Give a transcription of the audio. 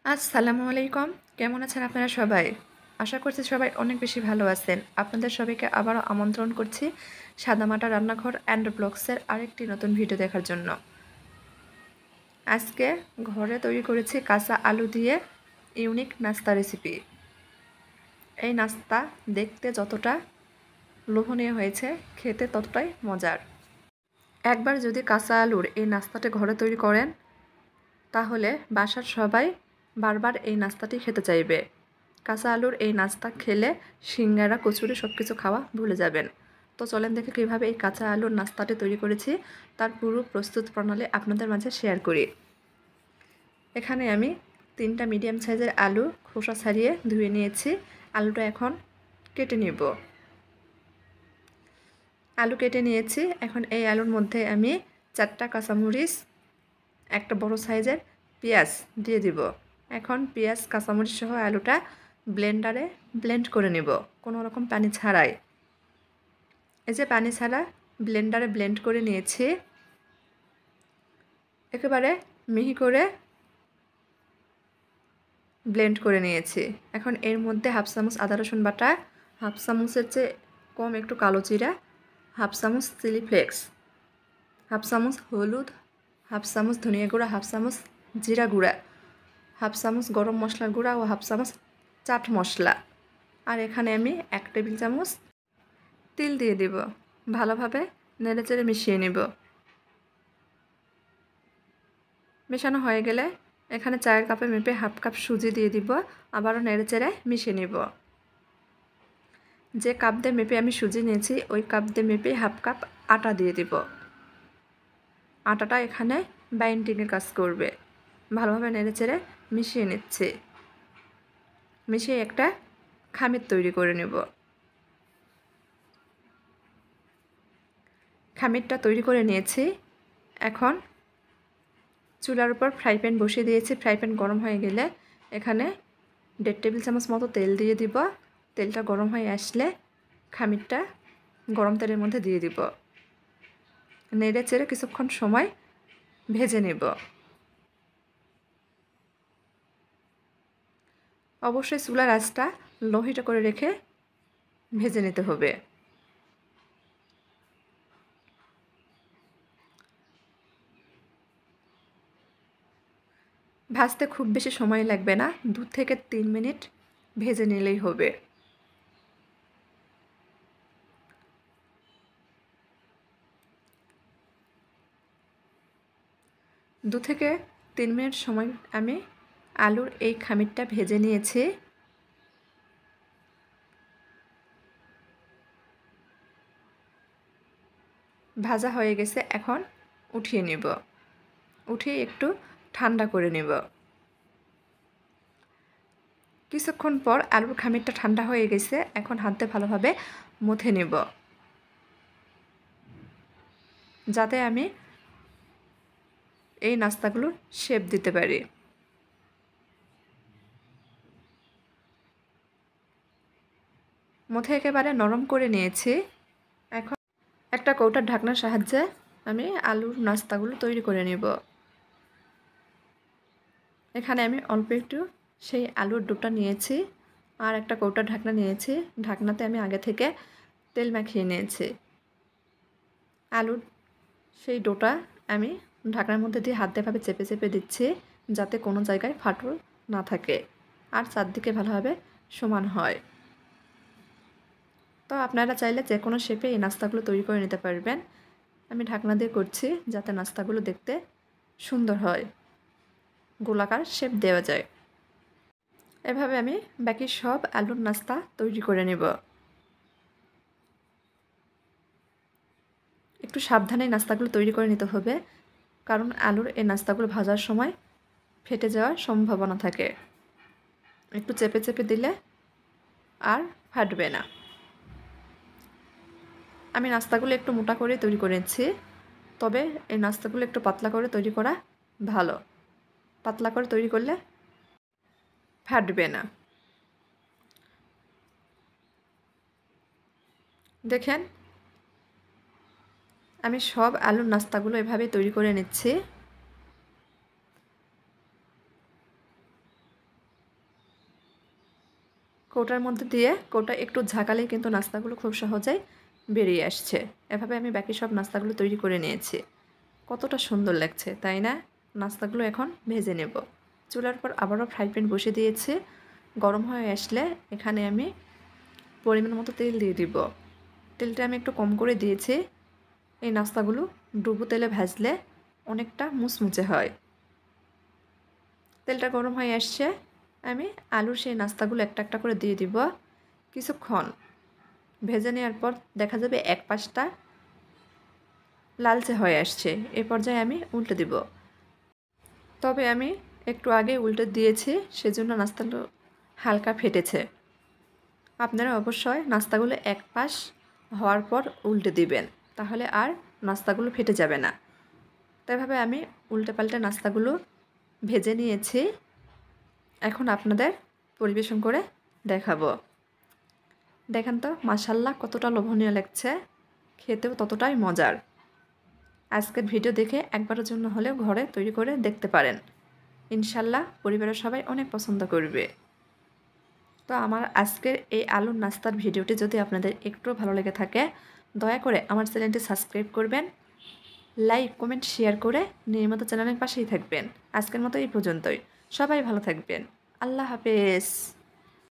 আসসালামু আলাইকুম। কেমন আছেন আপনারা সবাই? আশা করছি সবাই অনেক বেশি ভালো আছেন। আপনাদের সবাইকে আবারও আমন্ত্রণ করছি সাদামাটা রান্নাঘর অ্যান্ড ব্লগসের আরেকটি নতুন ভিডিও দেখার জন্য। আজকে ঘরে তৈরি করেছি কাঁচা আলু দিয়ে ইউনিক নাস্তা রেসিপি। এই নাস্তা দেখতে যতটা লোভনীয় হয়েছে, খেতে ততটাই মজার। একবার যদি কাঁচা আলুর এই নাস্তাটা ঘরে তৈরি করেন, তাহলে বাসার সবাই বারবার এই নাস্তাটি খেতে চাইবে। কাঁচা আলুর এই নাস্তা খেলে সিঙ্গারা, কচুরি সব কিছু খাওয়া ভুলে যাবেন। তো চলেন দেখে কীভাবে এই কাঁচা আলুর নাস্তাটি তৈরি করেছি তার পুরো প্রস্তুত প্রণালী আপনাদের মাঝে শেয়ার করি। এখানে আমি 3টা মিডিয়াম সাইজের আলু খোসা ছাড়িয়ে ধুয়ে নিয়েছি। আলুটা এখন কেটে নেব। আলু কেটে নিয়েছি। এখন এই আলুর মধ্যে আমি 4টা কাঁচামরিচ, একটা বড় সাইজের পেঁয়াজ দিয়ে দিব। এখন পেঁয়াজ, কাঁচামরিচ সহ আলুটা ব্লেন্ডারে ব্লেন্ড করে নেব, কোনো রকম পানি ছাড়াই। এই যে পানি ছাড়া ব্লেন্ডারে ব্লেন্ড করে নিয়েছি, একেবারে মিহি করে ব্লেন্ড করে নিয়েছি। এখন এর মধ্যে হাফ চামচ আদা রসুন বাটা, হাফ চামচের চেয়ে কম একটু কালো জিরা, হাফ চামচ চিলি ফ্লেক্স, হাফ চামচ হলুদ, হাফ চামচ ধনিয়া গুঁড়া, হাফ চামচ জিরা গুঁড়া, হাফ চামচ গরম মশলার গুঁড়া ও হাফ চামচ চাট মশলা। আর এখানে আমি 1 টেবিল চামচ তিল দিয়ে দিব। ভালোভাবে নেড়েচেড়ে মিশিয়ে নেব। মেশানো হয়ে গেলে এখানে চায়ের কাপে মেপে হাফ কাপ সুজি দিয়ে দিব। আবারও নেড়েচেড়ে মিশিয়ে নেব। যে কাপ দিয়ে মেপে আমি সুজি নিয়েছি, ওই কাপ দিয়ে মেপে হাফ কাপ আটা দিয়ে দিব। আটাটা এখানে বাইন্ডিংয়ের কাজ করবে। ভালোভাবে নেড়েচেড়ে মিশিয়ে নিচ্ছি। মিশিয়ে একটা খামির তৈরি করে নেব। খামিরটা তৈরি করে নিয়েছি। এখন চুলার উপর ফ্রাই প্যান বসিয়ে দিয়েছি। ফ্রাই প্যান গরম হয়ে গেলে এখানে 1.5 টেবিল চামচ মতো তেল দিয়ে দিব। তেলটা গরম হয়ে আসলে খামিরটা গরম তেলের মধ্যে দিয়ে দিব। নেড়ে চেড়ে কিছুক্ষণ সময় ভেজে নেব। অবশ্যই চুলার আঁচটা লো হিটে করে রেখে ভেজে নিতে হবে। ভাজতে খুব বেশি সময় লাগবে না, 2 থেকে 3 মিনিট ভেজে নিলেই হবে। দু থেকে 3 মিনিট সময় আমি আলুর এই খামিরটা ভেজে নিয়েছি। ভাজা হয়ে গেছে, এখন উঠিয়ে নেব। উঠিয়ে একটু ঠান্ডা করে নেব। কিছুক্ষণ পর আলুর খামিরটা ঠান্ডা হয়ে গেছে। এখন হাত দিয়ে ভালোভাবে মুথে নেব, যাতে আমি এই নাস্তাগুলোর শেপ দিতে পারি। মুথে একেবারে নরম করে নিয়েছি। এখন একটা কৌটার ঢাকনার সাহায্যে আমি আলুর নাস্তাগুলো তৈরি করে নেব। এখানে আমি অল্প একটু সেই আলুর ডোটা নিয়েছি, আর একটা কৌটার ঢাকনা নিয়েছি। ঢাকনাতে আমি আগে থেকে তেল মাখিয়ে নিয়েছি। আলুর সেই ডোটা আমি ঢাকনার মধ্যে দিয়ে হাত দিয়ে ভাবে চেপে চেপে দিচ্ছি, যাতে কোনো জায়গায় ফাটল না থাকে আর চারদিকে ভালোভাবে সমান হয়। তো আপনারা চাইলে যে কোনো শেপে এই নাস্তাগুলো তৈরি করে নিতে পারবেন। আমি ঢাকনা দিয়ে করছি যাতে নাস্তাগুলো দেখতে সুন্দর হয়, গোলাকার শেপ দেওয়া যায়। এভাবে আমি বাকি সব আলুর নাস্তা তৈরি করে নেব। একটু সাবধানে নাস্তাগুলো তৈরি করে নিতে হবে, কারণ আলুর এই নাস্তাগুলো ভাজার সময় ফেটে যাওয়ার সম্ভাবনা থাকে। একটু চেপে চেপে দিলে আর ফাটবে না। আমি নাস্তাগুলো একটু মোটা করে তৈরি করেছি, তবে এই নাস্তাগুলো একটু পাতলা করে তৈরি করা ভালো। পাতলা করে তৈরি করলে ফাটবে না। দেখেন, আমি সব আলুর নাস্তাগুলো এভাবে তৈরি করে নিচ্ছি। কৌটার মধ্যে দিয়ে কৌটা একটু ঝাঁকালেই কিন্তু নাস্তাগুলো খুব সহজেই বেরিয়ে আসছে। এভাবে আমি বাকি সব নাস্তাগুলো তৈরি করে নিয়েছি। কতটা সুন্দর লাগছে তাই না? নাস্তাগুলো এখন ভেজে নেব। চুলার পর আবারও ফ্রাই প্যান বসে দিয়েছি। গরম হয়ে আসলে এখানে আমি পরিমাণ মতো তেল দিয়ে দিব। তেলটা আমি একটু কম করে দিয়েছি। এই নাস্তাগুলো ডুবো তেলে ভাজলে অনেকটা মুচমুচে হয়। তেলটা গরম হয়ে আসছে, আমি আলুর সেই নাস্তাগুলো একটা একটা করে দিয়ে দিব। কিছুক্ষণ ভেজে নেওয়ার পর দেখা যাবে এক পাশটা লালচে হয়ে আসছে। এ পর্যায়ে আমি উল্টে দিব। তবে আমি একটু আগে উল্টে দিয়েছি, সেজন্য নাস্তাগুলো হালকা ফেটেছে। আপনারা অবশ্যই নাস্তাগুলো এক পাশ হওয়ার পর উল্টে দিবেন, তাহলে আর নাস্তাগুলো ফেটে যাবে না। তো এভাবে আমি উল্টে পাল্টে নাস্তাগুলো ভেজে নিয়েছি। এখন আপনাদের পরিবেশন করে দেখাবো। দেখেন তো মাশাআল্লাহ কতটা লোভনীয় লাগছে, খেতেও ততটাই মজার। আজকের ভিডিও দেখে একবারের জন্য হলেও ঘরে তৈরি করে দেখতে পারেন। ইনশাল্লাহ পরিবারের সবাই অনেক পছন্দ করবে। তো আমার আজকের এই আলুর নাস্তার ভিডিওটি যদি আপনাদের একটু ভালো লেগে থাকে, দয়া করে আমার চ্যানেলটি সাবস্ক্রাইব করবেন, লাইক কমেন্ট শেয়ার করে নিয়মিত চ্যানেলের পাশেই থাকবেন। আজকের মতো এই পর্যন্তই। সবাই ভালো থাকবেন। আল্লাহ হাফেজ।